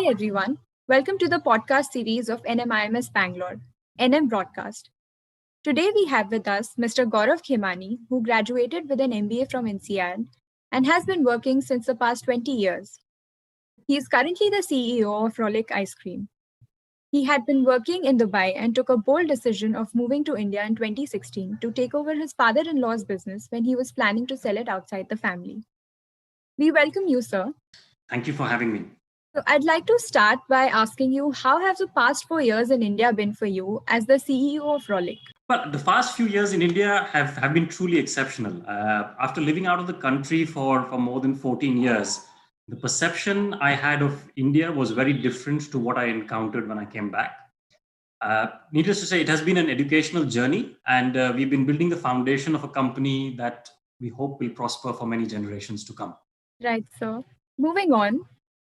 everyone. Welcome to the podcast series of NMIMS Bangalore, NM Broadcast. Today we have with us Mr. Gaurav Khemani, who graduated with an MBA from INSEAD and has been working since the past 20 years. He is currently the CEO of Rolik Ice Cream. He had been working in Dubai and took a bold decision of moving to India in 2016 to take over his father-in-law's business when he was planning to sell it outside the family. We welcome you, sir. Thank you for having me. So I'd like to start by asking you, how have the past 4 years in India been for you as the CEO of Rolik? Well, the past few years in India have been truly exceptional. After living out of the country for more than 14 years, the perception I had of India was very different to what I encountered when I came back. Needless to say, it has been an educational journey, and we've been building the foundation of a company that we hope will prosper for many generations to come. Right, sir. Moving on,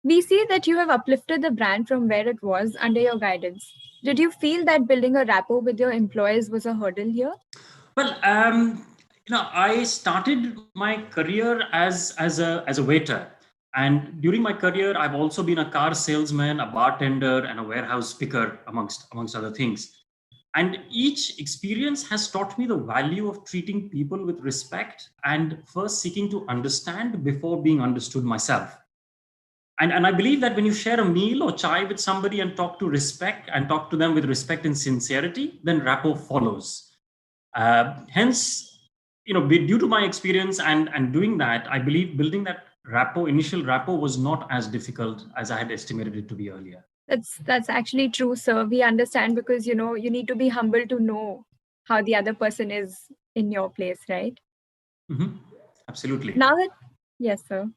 we see that you have uplifted the brand from where it was under your guidance. Did you feel that building a rapport with your employees was a hurdle here? Well, I started my career as a waiter, and during my career, I've also been a car salesman, a bartender, and a warehouse picker, amongst other things. And each experience has taught me the value of treating people with respect and first seeking to understand before being understood myself. And I believe that when you share a meal or chai with somebody and talk to them with respect and sincerity, then rapport follows. Hence, due to my experience and doing that, I believe building that initial rapport was not as difficult as I had estimated it to be earlier. That's actually true, sir. We understand because you need to be humble to know how the other person is in your place, right? Mm-hmm. Absolutely. Yes, sir.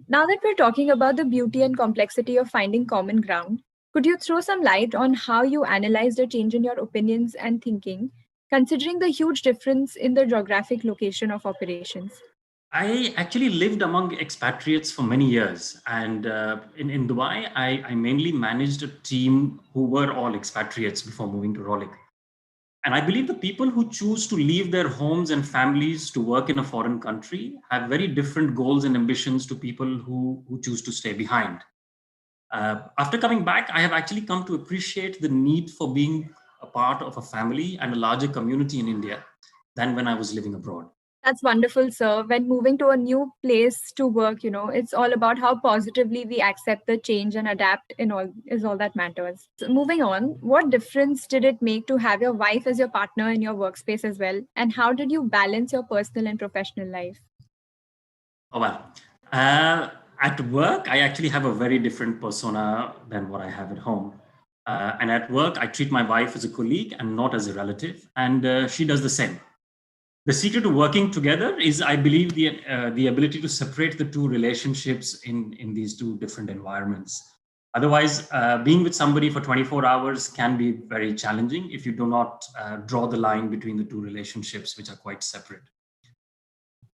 Now that we're talking about the beauty and complexity of finding common ground, could you throw some light on how you analyzed a change in your opinions and thinking, considering the huge difference in the geographic location of operations? I actually lived among expatriates for many years. And in Dubai, I mainly managed a team who were all expatriates before moving to Rolik. And I believe the people who choose to leave their homes and families to work in a foreign country have very different goals and ambitions to people who choose to stay behind. After coming back, I have actually come to appreciate the need for being a part of a family and a larger community in India than when I was living abroad. That's wonderful, sir. When moving to a new place to work, it's all about how positively we accept the change and adapt is all that matters. So moving on, what difference did it make to have your wife as your partner in your workspace as well? And how did you balance your personal and professional life? Oh, well. At work, I actually have a very different persona than what I have at home. And at work, I treat my wife as a colleague and not as a relative. And she does the same. The secret to working together is, I believe, the ability to separate the two relationships in these two different environments. Otherwise, being with somebody for 24 hours can be very challenging if you do not draw the line between the two relationships, which are quite separate.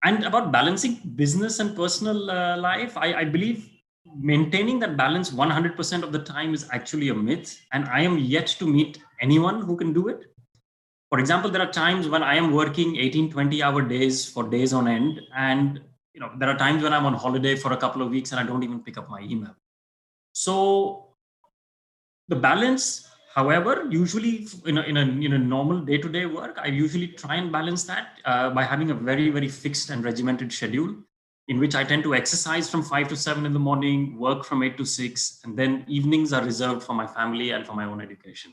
And about balancing business and personal life, I believe maintaining that balance 100% of the time is actually a myth. And I am yet to meet anyone who can do it. For example, there are times when I am working 18, 20-hour days for days on end. And there are times when I'm on holiday for a couple of weeks and I don't even pick up my email. So the balance, however, usually in a normal day-to-day work, I usually try and balance that by having a very, very fixed and regimented schedule in which I tend to exercise from 5 to 7 in the morning, work from 8 to 6, and then evenings are reserved for my family and for my own education.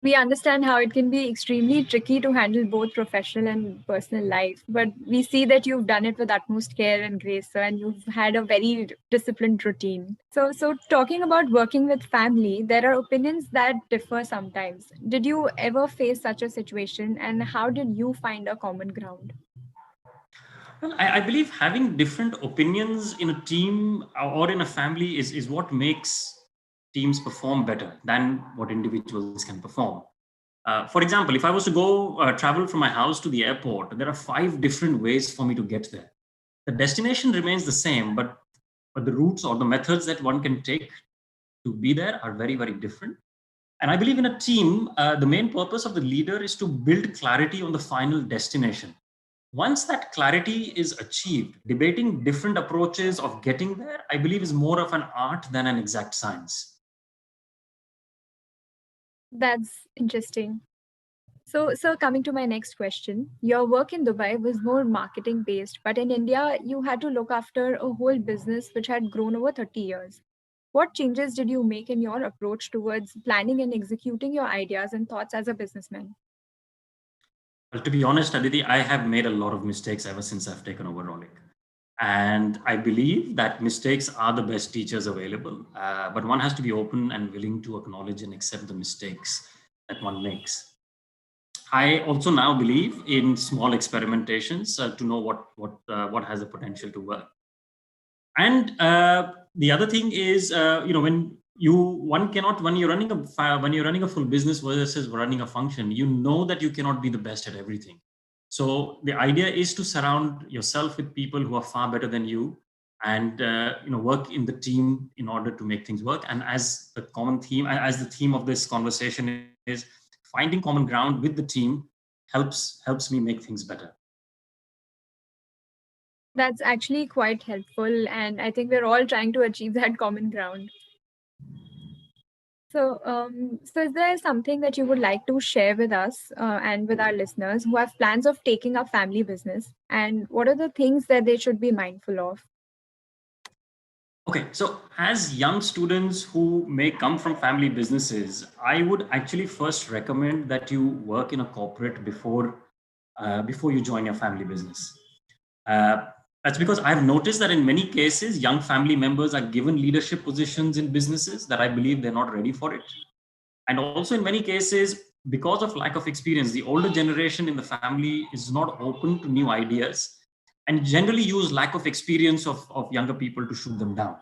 We understand how it can be extremely tricky to handle both professional and personal life, but we see that you've done it with utmost care and grace, sir, and you've had a very disciplined routine. So talking about working with family, there are opinions that differ sometimes. Did you ever face such a situation, and how did you find a common ground? Well, I believe having different opinions in a team or in a family is what makes teams perform better than what individuals can perform. For example, if I was to go travel from my house to the airport, there are 5 different ways for me to get there. The destination remains the same, but the routes or the methods that one can take to be there are very, very different. And I believe in a team, the main purpose of the leader is to build clarity on the final destination. Once that clarity is achieved, debating different approaches of getting there, I believe, is more of an art than an exact science. That's interesting. So, coming to my next question, your work in Dubai was more marketing based, but in India, you had to look after a whole business which had grown over 30 years. What changes did you make in your approach towards planning and executing your ideas and thoughts as a businessman? Well, to be honest, Aditi, I have made a lot of mistakes ever since I've taken over Rolik. And I believe that mistakes are the best teachers available. But one has to be open and willing to acknowledge and accept the mistakes that one makes. I also now believe in small experimentations to know what has the potential to work. And the other thing is, when when you're running a full business versus running a function, you know that you cannot be the best at everything. So the idea is to surround yourself with people who are far better than you, and work in the team in order to make things work. And as the theme of this conversation is, finding common ground with the team helps me make things better. That's actually quite helpful, and I think we're all trying to achieve that common ground. So is there something that you would like to share with us and with our listeners who have plans of taking up family business? And what are the things that they should be mindful of? Okay, so as young students who may come from family businesses, I would actually first recommend that you work in a corporate before you join your family business. Uh, that's because I've noticed that in many cases, young family members are given leadership positions in businesses that I believe they're not ready for it. And also, in many cases, because of lack of experience, the older generation in the family is not open to new ideas and generally use lack of experience of younger people to shoot them down.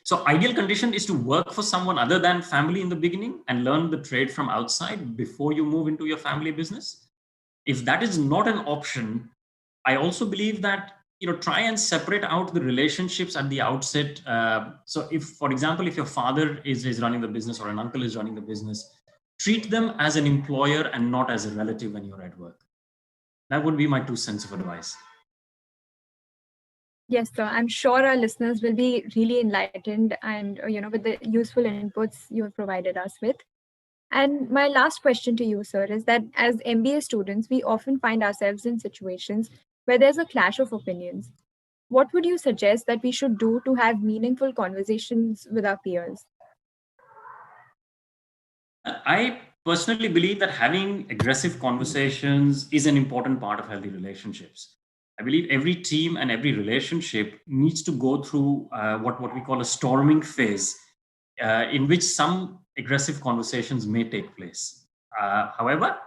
So ideal condition is to work for someone other than family in the beginning and learn the trade from outside before you move into your family business. If that is not an option, I also believe that try and separate out the relationships at the outset. So if, for example, if your father is running the business or an uncle is running the business, treat them as an employer and not as a relative when you're at work. That would be my 2 cents of advice. Yes, sir. I'm sure our listeners will be really enlightened and, with the useful inputs you have provided us with. And my last question to you, sir, is that as MBA students, we often find ourselves in situations where there's a clash of opinions. What would you suggest that we should do to have meaningful conversations with our peers? I personally believe that having aggressive conversations is an important part of healthy relationships. I believe every team and every relationship needs to go through what we call a storming phase, in which some aggressive conversations may take place. However,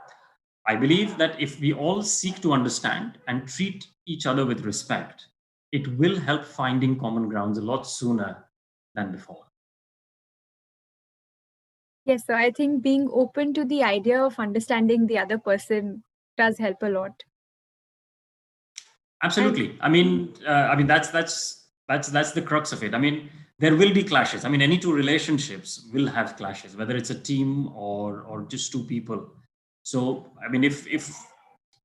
I believe that if we all seek to understand and treat each other with respect, it will help finding common grounds a lot sooner than before. Yes, so I think being open to the idea of understanding the other person does help a lot. And Absolutely. That's the crux of it. I mean, there will be clashes. I mean, any two relationships will have clashes, whether it's a team or just two people. So, I mean, if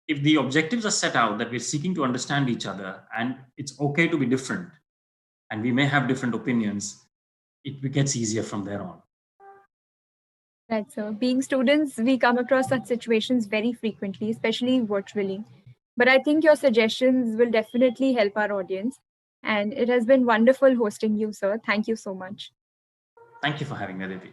the objectives are set out that we're seeking to understand each other and it's okay to be different and we may have different opinions, it gets easier from there on. right, so being students, we come across such situations very frequently, especially virtually. But I think your suggestions will definitely help our audience. And it has been wonderful hosting you, sir. Thank you so much. Thank you for having me, Aditi.